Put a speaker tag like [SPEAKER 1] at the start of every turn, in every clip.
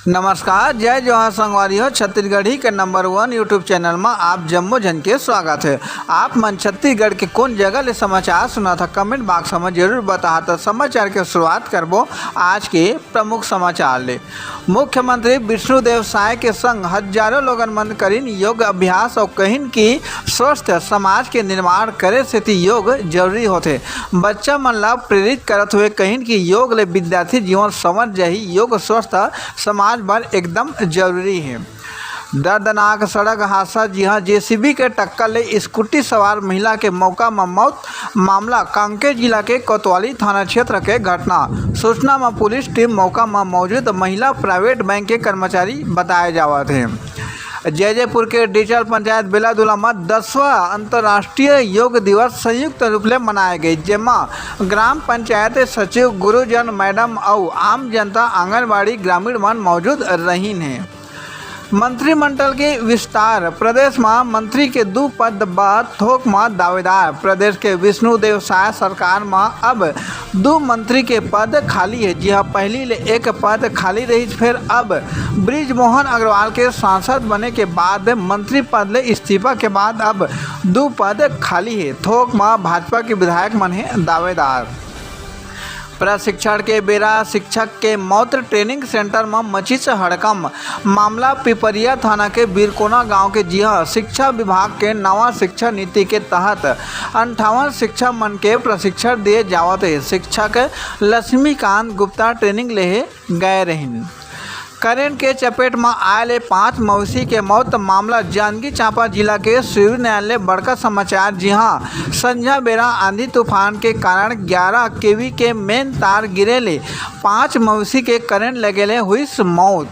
[SPEAKER 1] नमस्कार, जय जवाहर संगवारी छत्तीसगढ़ी के नंबर 1 यूट्यूब चैनल में आप जम्मो जन के स्वागत है। आप मन छत्तीसगढ़ के कौन जगह ले समाचार सुना था कमेंट बॉक्स में जरूर बता। तो समाचार के शुरुआत करबो आज के प्रमुख समाचार ले। मुख्यमंत्री विष्णुदेव साय के संग हजारों लोगन मन करीन योग अभ्यास और कहिन की स्वस्थ समाज के निर्माण करे से योग जरूरी होते। बच्चा मन ला प्रेरित करत हुए कहिन की योग ले विद्यार्थी जीवन समझ जाही। योग स्वस्थ समाज पर एकदम जरूरी है। दर्दनाक सड़क हादसा, जी हाँ, जेसीबी के टक्कर ले स्कूटी सवार महिला के मौका में मौत। मामला कांकेर जिला के कोतवाली थाना क्षेत्र के घटना। सूचना में पुलिस टीम मौका में मौजूद महिला प्राइवेट बैंक के कर्मचारी बताए जावत हैं। जयजयपुर के डिजिटल पंचायत बेलादुला में 10वां अंतर्राष्ट्रीय योग दिवस संयुक्त रूप से मनाया गया, जेमा ग्राम पंचायत सचिव गुरुजन मैडम और आम जनता आंगनबाड़ी ग्रामीण मन मौजूद रही हैं। मंत्रिमंडल के विस्तार, प्रदेश में मंत्री के 2 पद बाद थोक में दावेदार। प्रदेश के विष्णुदेव साय सरकार में अब 2 मंत्री के पद खाली है। जी हाँ, पहली ले 1 पद खाली रही, फिर अब ब्रिजमोहन अग्रवाल के सांसद बने के बाद मंत्री पद ले इस्तीफा के बाद अब 2 पद खाली है। थोक में भाजपा के विधायक मन है दावेदार। प्रशिक्षण के बेरा शिक्षक के मौत, ट्रेनिंग सेंटर में मची से हड़कम। मामला पिपरिया थाना के बीरकोना गांव के। जी हाँ, शिक्षा विभाग के नवा शिक्षा नीति के तहत 58 शिक्षा मन के प्रशिक्षण दिए जावत है। शिक्षक लक्ष्मीकांत गुप्ता ट्रेनिंग ले गए रहिन। करंट के चपेट में आए 5 मवेशी के मौत। मामला जांजगीर चांपा जिला के शीर्ष न्यायालय। बड़का समाचार, जी हाँ, संझा बेरा आंधी तूफान के कारण 11 केवी के मेन तार गिरे ले 5 मवेशी के करंट लगेले हुई मौत।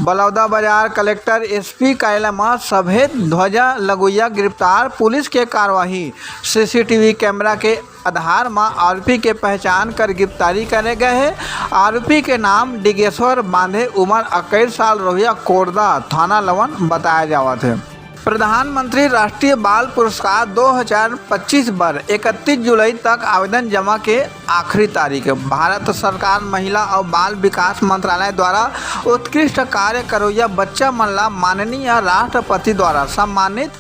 [SPEAKER 1] बलौदा बाजार कलेक्टर एसपी कार्यालय में सफेद ध्वजा लगोइया गिरफ्तार। पुलिस के कार्यवाही, सीसीटीवी कैमरा के आधार में आरोपी के पहचान कर गिरफ्तारी करे गए हैं। आरोपी के नाम डिगेश्वर बांधे, उम्र 21 साल, रोहिया कोरदा, थाना लवन बताया जावत है। प्रधानमंत्री राष्ट्रीय बाल पुरस्कार 2025 पर 31 जुलाई तक आवेदन जमा के आखिरी तारीख। भारत सरकार महिला और बाल विकास मंत्रालय द्वारा उत्कृष्ट कार्य करोया बच्चा मन ला माननीय राष्ट्रपति द्वारा सम्मानित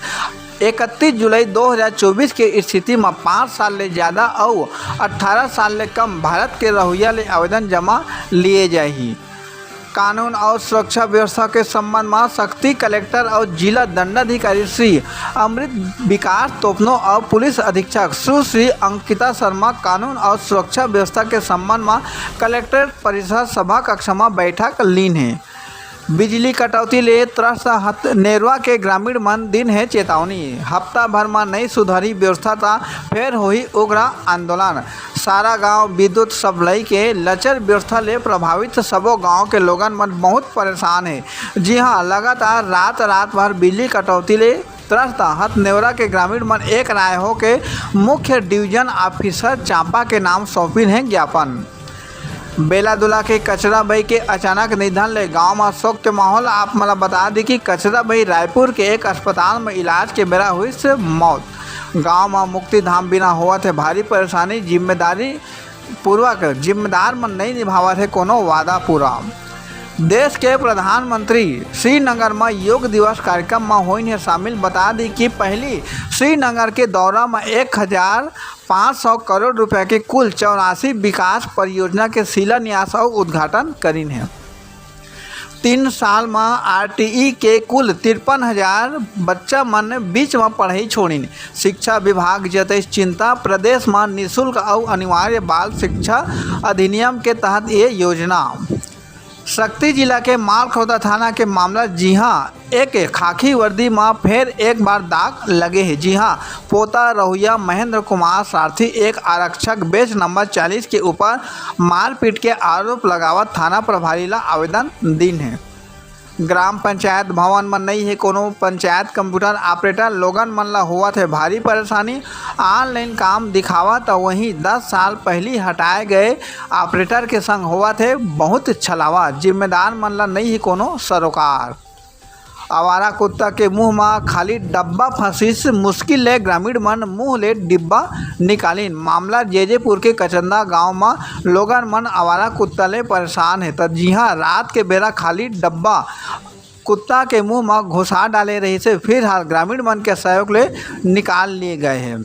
[SPEAKER 1] 31 जुलाई 2024 के स्थिति में 5 साल ले ज़्यादा और 18 साल ले कम भारत के रहुइया ले आवेदन जमा लिए जाही। कानून और सुरक्षा व्यवस्था के संबंध में सख्ती, कलेक्टर और जिला दंडाधिकारी श्री अमृत विकास तोपनो और पुलिस अधीक्षक सुश्री अंकिता शर्मा कानून और सुरक्षा व्यवस्था के संबंध में कलेक्टर परिषद सभा कक्ष में बैठक लीन है। बिजली कटौती ले त्रस्त नेरवा के ग्रामीण मन दिन है चेतावनी। हफ्ता भर में नहीं सुधारी व्यवस्था था, फिर हुई उग्र आंदोलन। सारा गांव विद्युत सप्लाई के लचर व्यवस्था ले प्रभावित सबो गांव के लोगन मन बहुत परेशान है। जी हां, लगातार रात भर बिजली कटौती ले त्रस्त नेवरा के ग्रामीण मन एक राय हो के मुख्य डिवीजन ऑफिसर चांपा के नाम सौंपिन है ज्ञापन। बेलादुला के कचरा भाई के अचानक निधन ले गांव में शोक के माहौल। आप मला बता दी कि कचरा भाई रायपुर के एक अस्पताल में इलाज के बेरा हुई से मौत। गांव में मुक्ति धाम बिना हुआ थे भारी परेशानी। जिम्मेदारी पूर्वक जिम्मेदार मन नहीं निभावा थे कोनो वादा पूरा। देश के प्रधानमंत्री श्रीनगर में योग दिवस कार्यक्रम में हुई शामिल। बता दी कि पहली श्रीनगर के दौरा में 1500 करोड़ रुपए के कुल 84 विकास परियोजना के शिलान्यास और उद्घाटन करीन है। 3 साल में आरटीई के कुल 53,000 बच्चा मन बीच में पढ़ाई छोड़ीन। शिक्षा विभाग जतेश चिंता, प्रदेश में निःशुल्क और अनिवार्य बाल शिक्षा अधिनियम के तहत ये योजना। शक्ति जिला के मालखौदा थाना के मामला। जी हाँ, एक खाकी वर्दी में फिर एक बार दाग लगे हैं। जी हाँ, पोता रहुइया महेंद्र कुमार सारथी एक आरक्षक बेच नंबर 40 के ऊपर मारपीट के आरोप लगावत थाना प्रभारी ला आवेदन दिन है। ग्राम पंचायत भवन में नहीं है कोनो पंचायत कंप्यूटर ऑपरेटर। लोगन मन ला हुआ थे भारी परेशानी। ऑनलाइन काम दिखावा तो वहीं 10 साल पहले हटाए गए ऑपरेटर के संग हुआ थे बहुत छलावा। जिम्मेदार मन ला नहीं है कोनो सरोकार। आवारा कुत्ता के मुंह में खाली डब्बा फंसिस मुश्किल ले ग्रामीण मन मुंह ले डिब्बा निकालिन। मामला जैजेपुर के कचंदा गांव में लोगन मन आवारा कुत्ता ले परेशान है। जी हाँ, रात के बेरा खाली डब्बा कुत्ता के मुंह में घुसा डाले रही से फिर हाल ग्रामीण मन के सहयोग ले निकाल लिए गए हैं।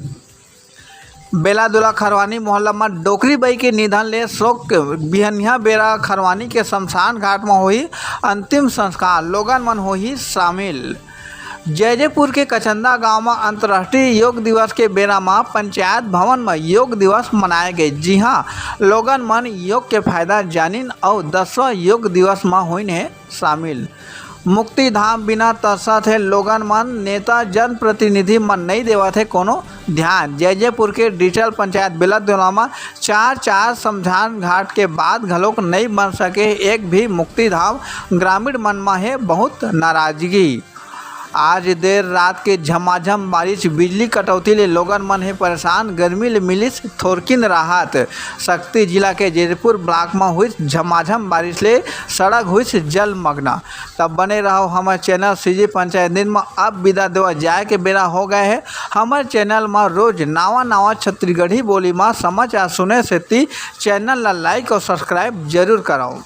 [SPEAKER 1] बेलादुला खरवानी मोहल्ला में डोकरी बाई के निधन ले शोक बिहनिया बेरा खरवानी के शमशान घाट में हुई अंतिम संस्कार, लोगन मन हुई शामिल। जैजेपुर के कचंदा गांव में अंतर्राष्ट्रीय योग दिवस के बेरा में पंचायत भवन में योग दिवस मनाए गए। जी हाँ, लोगन मन योग के फायदा जानिन और 10वां योग दिवस में हुई है शामिल। मुक्ति धाम बिना तरसा थे लोगन मन, नेता जनप्रतिनिधि मन नहीं देवा थे कोनो ध्यान। जैजेपुर के डिजिटल पंचायत बेलादुला में 4 शमशान घाट के बाद घलोक नहीं बन सके एक भी मुक्ति धाम। ग्रामीण मन में है बहुत नाराजगी। आज देर रात के झमाझम बारिश बिजली कटौती ले लोगन मन है परेशान, गर्मी ले मिलिस थोरकिन राहत। शक्ति जिला के जैजेपुर ब्लॉक में हुई झमाझम बारिश ले सड़क हुई जलमग्न। तब बने रहो हमारे चैनल सीजी पंचायत दिन में। अब विदा देवा जाए के बेरा हो गए है। हमारे चैनल में रोज नवा छत्तीसगढ़ी बोली में समाचार सुने से चैनल ला लाइक और सब्सक्राइब जरूर कराओ।